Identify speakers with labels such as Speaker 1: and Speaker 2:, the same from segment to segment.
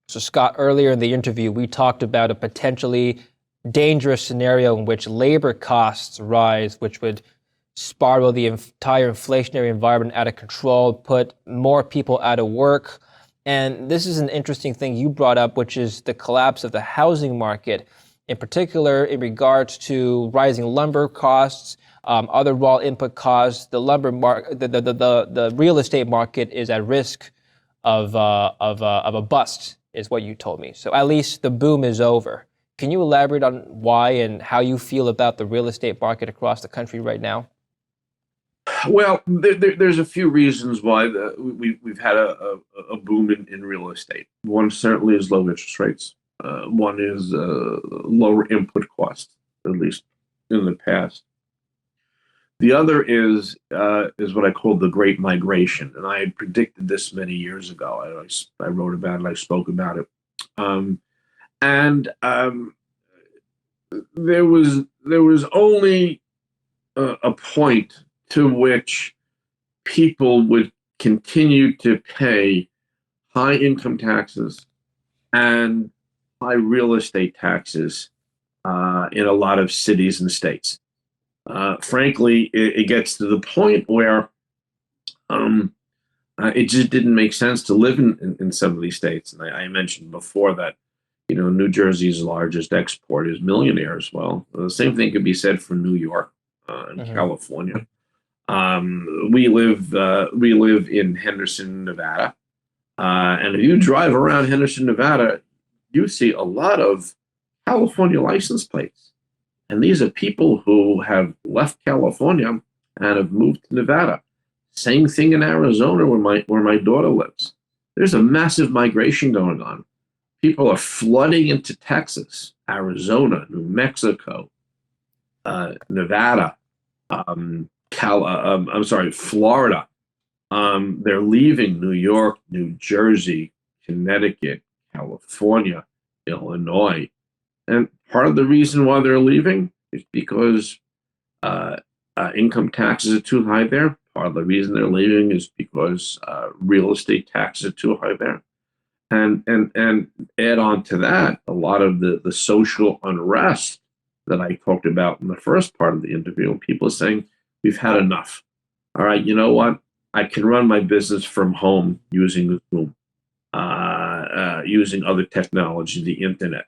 Speaker 1: So Scott, earlier in the interview, we talked about a potentially dangerous scenario in which labor costs rise, which would spiral the entire inflationary environment out of control, put more people out of work. And this is an interesting thing you brought up, which is the collapse of the housing market, in particular in regards to rising lumber costs, other raw input costs. The lumber the real estate market is at risk of a bust, is what you told me. So at least the boom is over. Can you elaborate on why and how you feel about the real estate market across the country right now?
Speaker 2: Well, there's a few reasons why we've had a boom in real estate. One certainly is low interest rates. One is lower input costs, at least in the past. The other is what I call the Great Migration, and I had predicted this many years ago. I wrote about it. I spoke about it, and there was only a point to which people would continue to pay high income taxes and high real estate taxes in a lot of cities and states. Frankly, it gets to the point where it just didn't make sense to live in some of these states. And I mentioned before that, New Jersey's largest export is millionaires. Well, the same thing could be said for New York and California. We live in Henderson, Nevada, and if you drive around Henderson, Nevada, you see a lot of California license plates, and these are people who have left California and have moved to Nevada. Same thing in Arizona, where my daughter lives. There's a massive migration going on. People are flooding into Texas, Arizona, New Mexico, Nevada. Florida. They're leaving New York, New Jersey, Connecticut, California, Illinois. And part of the reason why they're leaving is because income taxes are too high there. Part of the reason they're leaving is because real estate taxes are too high there. And add on to that, a lot of the social unrest that I talked about in the first part of the interview. People are saying, we've had enough. All right, you know what? I can run my business from home using Zoom, using other technology, the internet.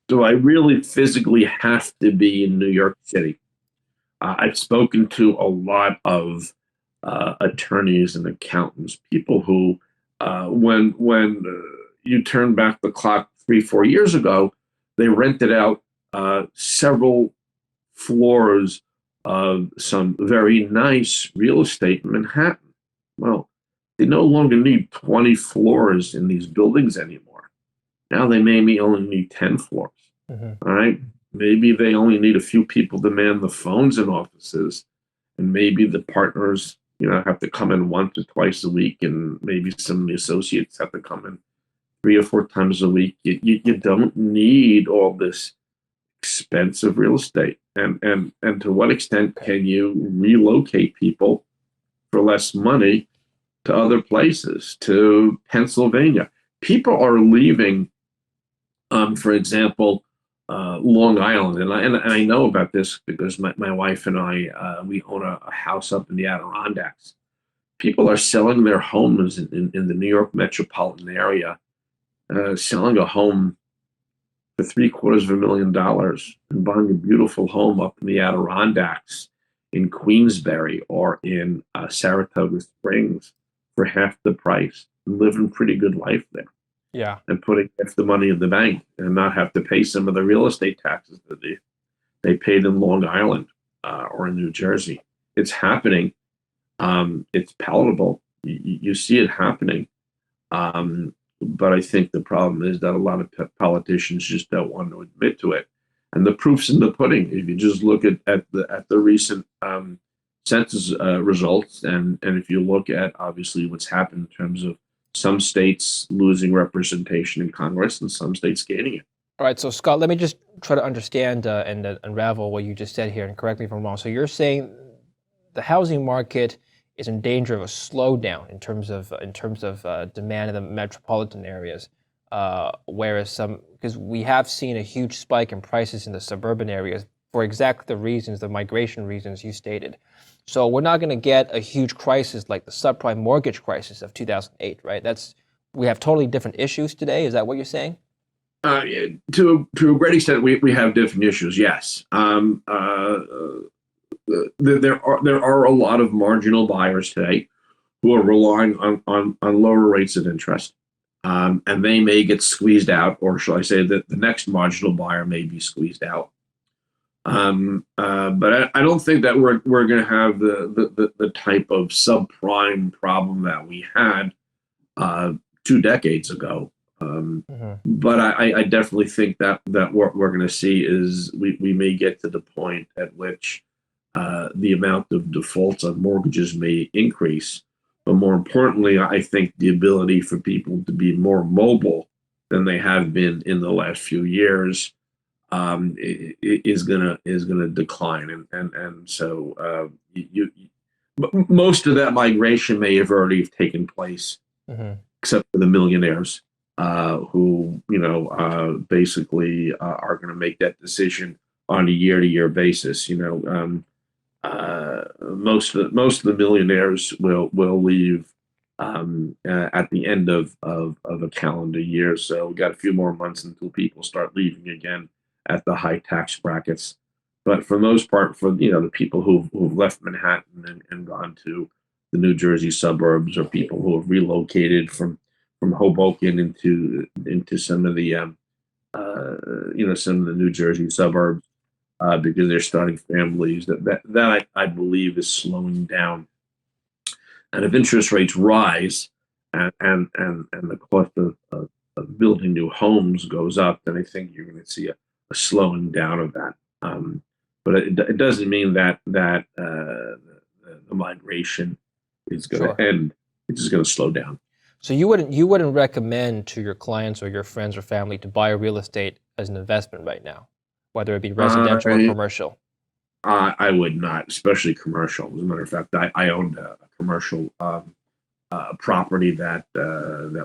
Speaker 2: Do I really physically have to be in New York City? I've spoken to a lot of attorneys and accountants, people who, when you turn back the clock 3-4 years ago, they rented out several floors of some very nice real estate in Manhattan. Well, they no longer need 20 floors in these buildings anymore. Now they maybe only need 10 floors. All right. Maybe they only need a few people to man the phones in offices, and maybe the partners, have to come in once or twice a week, and maybe some of the associates have to come in 3 or 4 times a week. You don't need all this expensive real estate. And to what extent can you relocate people for less money to other places, to Pennsylvania? People are leaving, for example, Long Island, and I know about this because my wife and I we own a house up in the Adirondacks. People are selling their homes in the New York metropolitan area, selling a home for $750,000 and buying a beautiful home up in the Adirondacks, in Queensbury, or in Saratoga Springs for half the price, and living a pretty good life there.
Speaker 1: Yeah.
Speaker 2: And putting half the money in the bank and not have to pay some of the real estate taxes that they paid in Long Island or in New Jersey. It's happening. It's palatable. You see it happening. But I think the problem is that a lot of politicians just don't want to admit to it. And the proof's in the pudding. If you just look at the recent census results, and if you look at obviously what's happened in terms of some states losing representation in Congress and some states gaining it.
Speaker 1: All right, so Scott, let me just try to understand and unravel what you just said here, and correct me if I'm wrong. So you're saying the housing market is in danger of a slowdown in terms of demand in the metropolitan areas. whereas because we have seen a huge spike in prices in the suburban areas for exactly the reasons, the migration reasons you stated. So we're not going to get a huge crisis like the subprime mortgage crisis of 2008, right? We have totally different issues today. Is that what you're saying?
Speaker 2: To a great extent, we have different issues. Yes, there are a lot of marginal buyers today who are relying on lower rates of interest, and they may get squeezed out, or shall I say that the next marginal buyer may be squeezed out. But I don't think that we're going to have the type of subprime problem that we had 2 decades ago. But I definitely think that what we're going to see is we may get to the point at which the amount of defaults on mortgages may increase. But more importantly, I think the ability for people to be more mobile than they have been in the last few years is gonna decline, and so most of that migration may have already taken place, except for the millionaires who basically are going to make that decision on a year-to-year basis. Most of the millionaires will leave at the end of a calendar year. So we got a few more months until people start leaving again at the high tax brackets. But for the most part, for the people who've left Manhattan and gone to the New Jersey suburbs, or people who have relocated from Hoboken into some of the some of the New Jersey suburbs because they're starting families, that I believe is slowing down. And if interest rates rise and the cost of building new homes goes up, then I think you're going to see a slowing down of that. But it doesn't mean that the migration is going to end. It's just going to slow down.
Speaker 1: So you wouldn't recommend to your clients or your friends or family to buy real estate as an investment right now, whether it be residential or commercial?
Speaker 2: I would not, especially commercial. As a matter of fact, I owned a commercial property that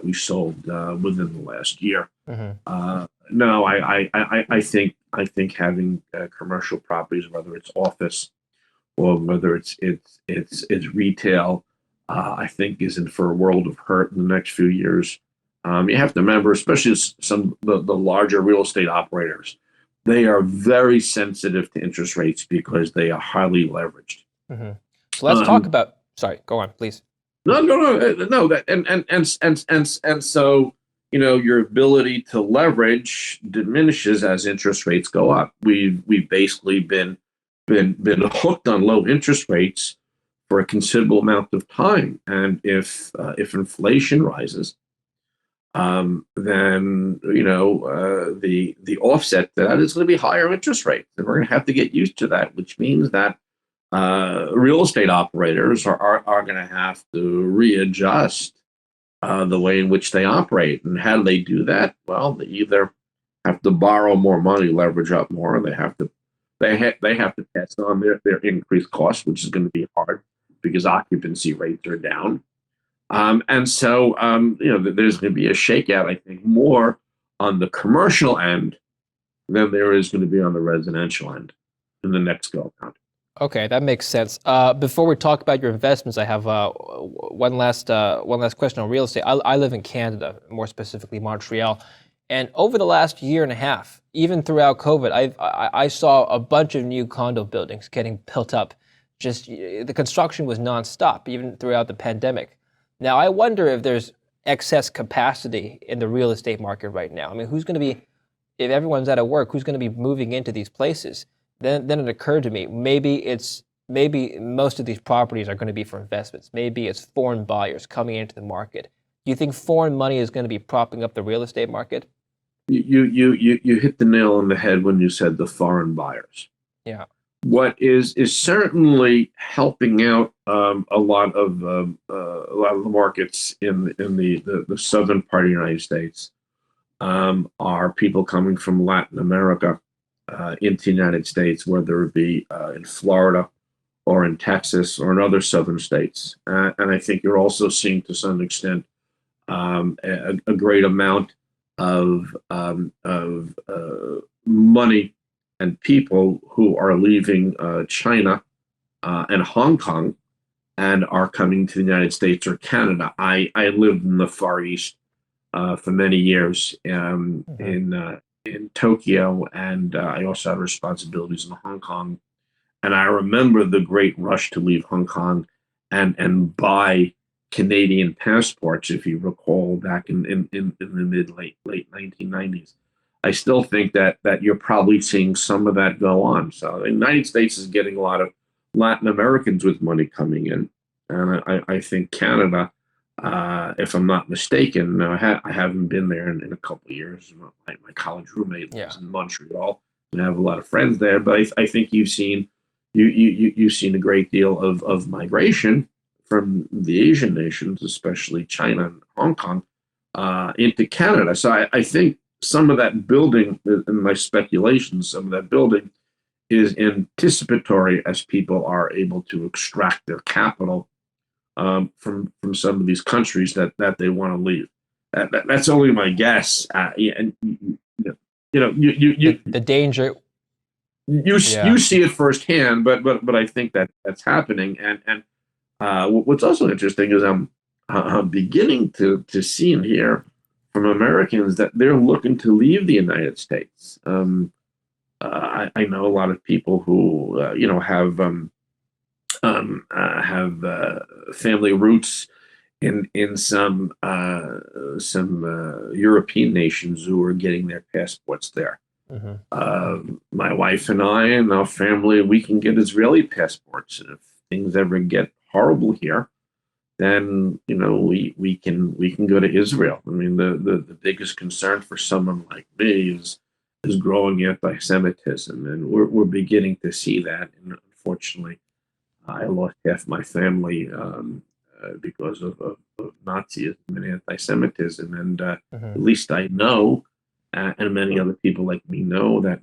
Speaker 2: we sold within the last year. No, I think having commercial properties, whether it's office or whether it's retail, I think is in for a world of hurt in the next few years. You have to remember, especially some of the larger real estate operators, they are very sensitive to interest rates because they are highly leveraged.
Speaker 1: So let's talk about. Sorry, go on, please.
Speaker 2: No. That and so your ability to leverage diminishes as interest rates go up. We've basically been hooked on low interest rates for a considerable amount of time, and if inflation rises, then the offset to that is going to be higher interest rates, and we're going to have to get used to that, which means that real estate operators are going to have to readjust the way in which they operate. And how do they do that? Well, they either have to borrow more money, leverage up more, or they have to pass on their increased costs, which is going to be hard because occupancy rates are down. And so, there's going to be a shakeout, I think, more on the commercial end than there is going to be on the residential end in the next go around.
Speaker 1: Okay, that makes sense. Before we talk about your investments, I have one last question on real estate. I live in Canada, more specifically Montreal, and over the last year and a half, even throughout COVID, I saw a bunch of new condo buildings getting built up. Just the construction was nonstop, even throughout the pandemic. Now, I wonder if there's excess capacity in the real estate market right now. I mean, who's going to be, if everyone's out of work, who's going to be moving into these places? Then it occurred to me, maybe most of these properties are going to be for investments. Maybe it's foreign buyers coming into the market. Do you think foreign money is going to be propping up the real estate market?
Speaker 2: You hit the nail on the head when you said the foreign buyers.
Speaker 1: Yeah.
Speaker 2: What is certainly helping out a lot of the markets in the southern part of the United States are people coming from Latin America into the United States, whether it be in Florida or in Texas or in other southern states. And I think you're also seeing, to some extent, a great amount of money and people who are leaving China and Hong Kong and are coming to the United States or Canada. I lived in the Far East for many years in Tokyo, and I also had responsibilities in Hong Kong. And I remember the great rush to leave Hong Kong and buy Canadian passports, if you recall, back in the late 1990s. I still think that you're probably seeing some of that go on. So the United States is getting a lot of Latin Americans with money coming in, and I think Canada, if I'm not mistaken, I haven't been there in a couple of years. My college roommate lives in Montreal, and I have a lot of friends there. But I think you've seen a great deal of migration from the Asian nations, especially China and Hong Kong, into Canada. So I think some of that building, in my speculation, some of that building is anticipatory as people are able to extract their capital from some of these countries that they want to leave. That's only my guess. And
Speaker 1: the danger.
Speaker 2: You see it firsthand, but I think that's happening. And what's also interesting is I'm beginning to see and hear from Americans that they're looking to leave the United States. I know a lot of people who have family roots in some European nations who are getting their passports there. My wife and I and our family, we can get Israeli passports, and if things ever get horrible here, then we can go to Israel. I mean, the biggest concern for someone like me is growing anti-Semitism, and we're beginning to see that. And unfortunately, I lost half my family because of Nazism and anti-Semitism, and at least I know. And many other people like me know that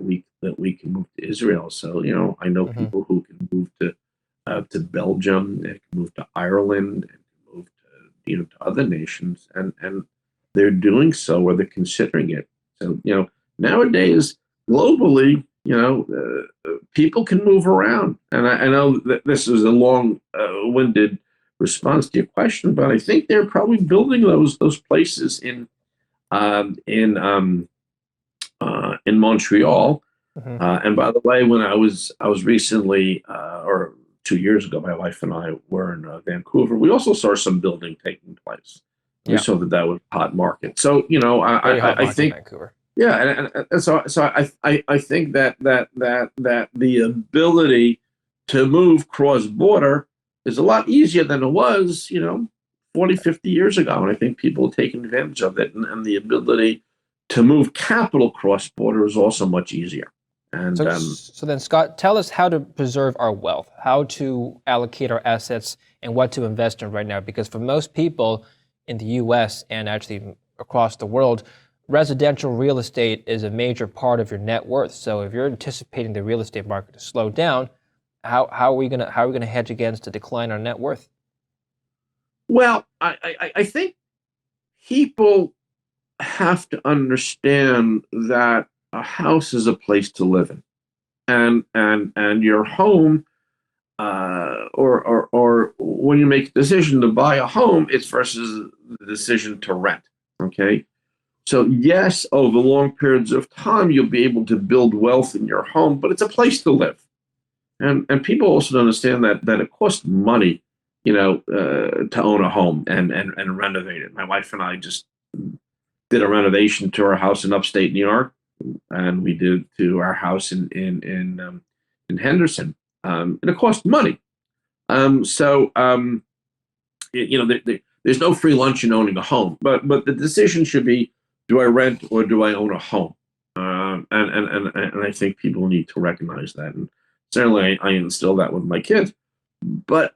Speaker 2: we can move to Israel. So I know people who can move to Belgium, and can move to Ireland, and can move to to other nations, and they're doing so, or they're considering it. So nowadays globally, people can move around, and I know that this is a long-winded response to your question, but I think they're probably building those places in Montreal. And by the way, when I was recently, or 2 years ago, my wife and I were in Vancouver. We also saw some building taking place. We saw that was a hot market. So I think Vancouver. Yeah, and so I think that the ability to move cross border is a lot easier than it was 40, 50 years ago. And I think people are taking advantage of it. And the ability to move capital cross-border is also much easier. And
Speaker 1: so then, Scott, tell us how to preserve our wealth, how to allocate our assets, and what to invest in right now. Because for most people in the U.S. and actually across the world, residential real estate is a major part of your net worth. So if you're anticipating the real estate market to slow down, how are we gonna hedge against a decline in our net worth?
Speaker 2: Well, I think people have to understand that a house is a place to live in, and your home, or when you make a decision to buy a home, it's versus the decision to rent. Okay, so yes, over long periods of time, you'll be able to build wealth in your home, but it's a place to live, and people also understand that it costs money to own a home and renovate it. My wife and I just did a renovation to our house in upstate New York, and we did to our house in Henderson, and it cost money. There's no free lunch in owning a home, but the decision should be: do I rent or do I own a home? And I think people need to recognize that, and certainly I instill that with my kids. But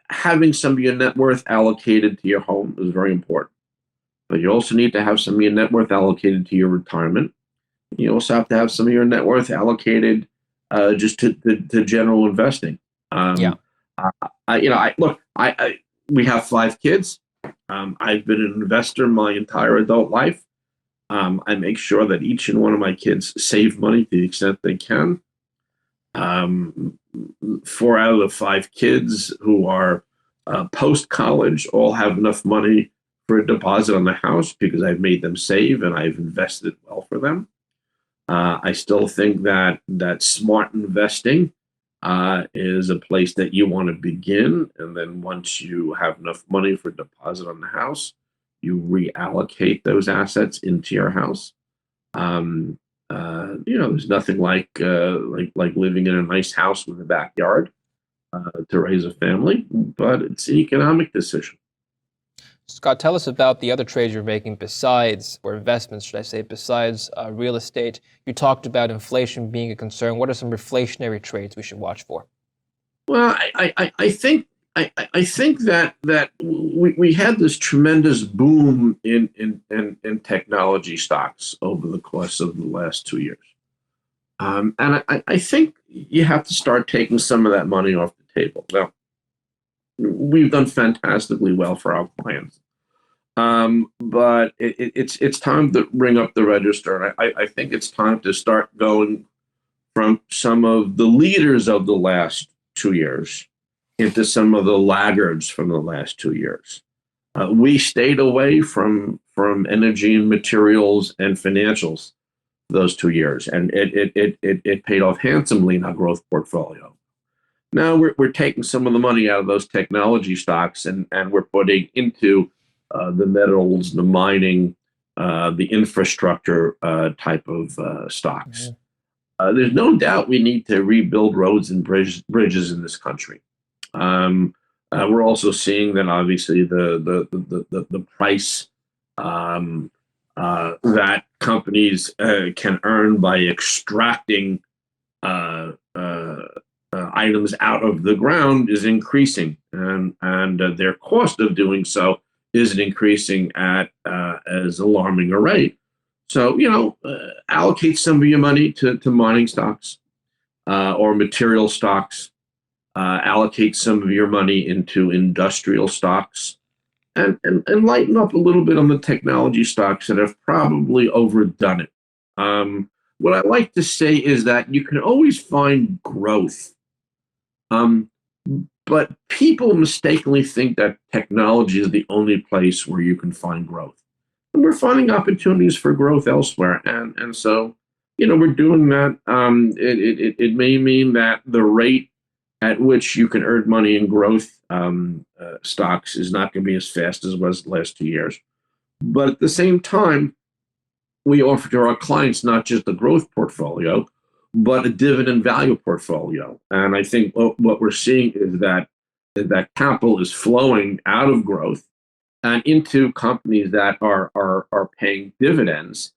Speaker 2: having some of your net worth allocated to your home is very important. But you also need to have some of your net worth allocated to your retirement. You also have to have some of your net worth allocated just to general investing. We have 5 kids. I've been an investor my entire adult life. I make sure that each and one of my kids save money to the extent they can. Um, 4 out of the 5 kids who are post-college all have enough money for a deposit on the house because I've made them save and I've invested well for them. I still think that smart investing is a place that you want to begin, and then once you have enough money for deposit on the house, you reallocate those assets into your house. Um, there's nothing like living in a nice house with a backyard to raise a family, but it's an economic decision.
Speaker 1: Scott, tell us about the other trades you're making besides, or investments, should I say, besides real estate. You talked about inflation being a concern. What are some reflationary trades we should watch for?
Speaker 2: Well, I think I think that we had this tremendous boom in technology stocks over the course of the last 2 years, and I think you have to start taking some of that money off the table. Now, we've done fantastically well for our clients, but it's time to bring up the register. And I think it's time to start going from some of the leaders of the last 2 years into some of the laggards from the last 2 years. We stayed away from energy and materials and financials those 2 years, and it paid off handsomely in our growth portfolio. Now we're taking some of the money out of those technology stocks and we're putting into the metals, the mining, the infrastructure type of stocks. There's no doubt we need to rebuild roads and bridges in this country. We're also seeing that obviously the price that companies can earn by extracting items out of the ground is increasing, and their cost of doing so isn't increasing at as alarming a rate. So, allocate some of your money to mining stocks or material stocks. Allocate some of your money into industrial stocks, and lighten up a little bit on the technology stocks that have probably overdone it. What I like to say is that you can always find growth, but people mistakenly think that technology is the only place where you can find growth. And we're finding opportunities for growth elsewhere, and so we're doing that. It may mean that the rate at which you can earn money in growth stocks is not going to be as fast as it was the last 2 years. But at the same time, we offer to our clients not just a growth portfolio, but a dividend value portfolio. And I think what we're seeing is that capital is flowing out of growth and into companies that are paying dividends.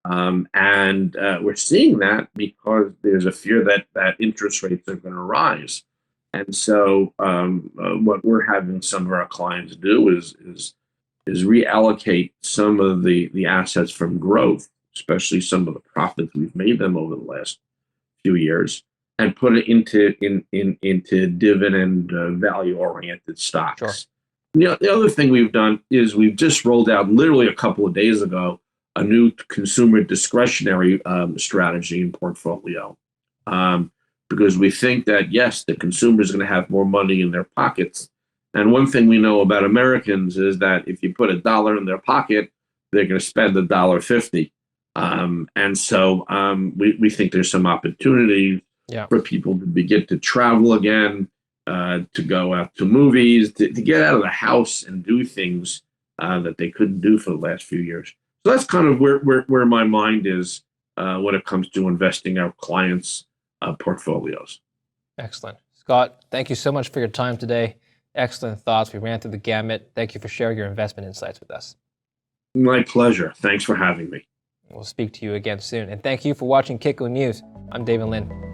Speaker 2: And we're seeing that because there's a fear that interest rates are going to rise. And so what we're having some of our clients do is reallocate some of the assets from growth, especially some of the profits we've made them over the last few years, and put it into dividend value oriented stocks.
Speaker 1: Sure.
Speaker 2: The other thing we've done is we've just rolled out literally a couple of days ago a new consumer discretionary strategy and portfolio, because we think that, yes, the consumer is going to have more money in their pockets. And one thing we know about Americans is that if you put $1 in their pocket, they're going to spend $1.50. And so we think there's some opportunity for people to begin to travel again, to go out to movies, to get out of the house and do things that they couldn't do for the last few years. So that's kind of where my mind is when it comes to investing our clients' portfolios.
Speaker 1: Excellent. Scott, thank you so much for your time today. Excellent thoughts. We ran through the gamut. Thank you for sharing your investment insights with us.
Speaker 2: My pleasure. Thanks for having me.
Speaker 1: We'll speak to you again soon. And thank you for watching Kitco News. I'm David Lin.